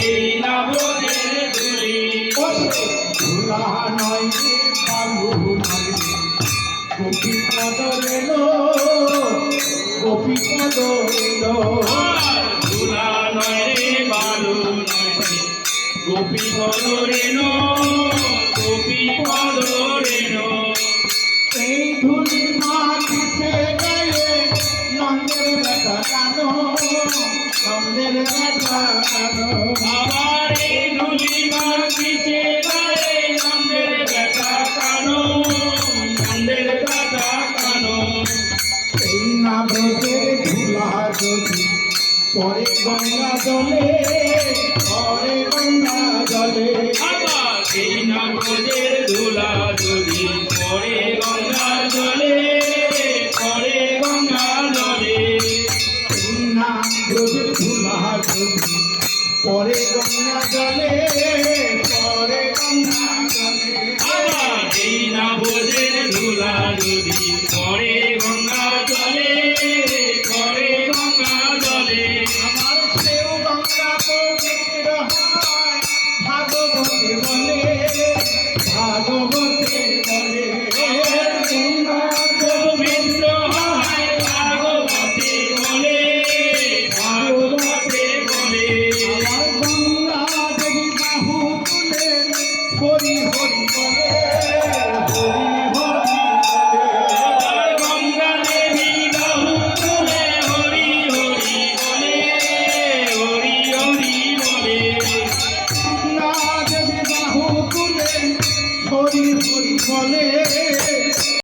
এই নবদের ধুলি ধুলা নয় রে বালু নয় রে গোপী পদ এলো গোপী পদ এলো ধুলা নয় রে বালু নয় রে গোপী পদ রেণু গোপী পদ রেণু এই ধুলি মাটিতে গায়ে নন্দের বেটা কানো নন্দের বেটা কানো আবার এই ধুলি মাটিতে গায়ে নন্দের বেটা কানো নন্দের বেটা কানো এই নাভদের ধুলা যদি পরে গঙ্গা জলে পরে গঙ্গা জলে আবার এই নবদের ধুলা যদি পরে গঙ্গা জলে পরে গঙ্গা জলে এই নাভদের ধুলা যদি পরে গঙ্গা জলে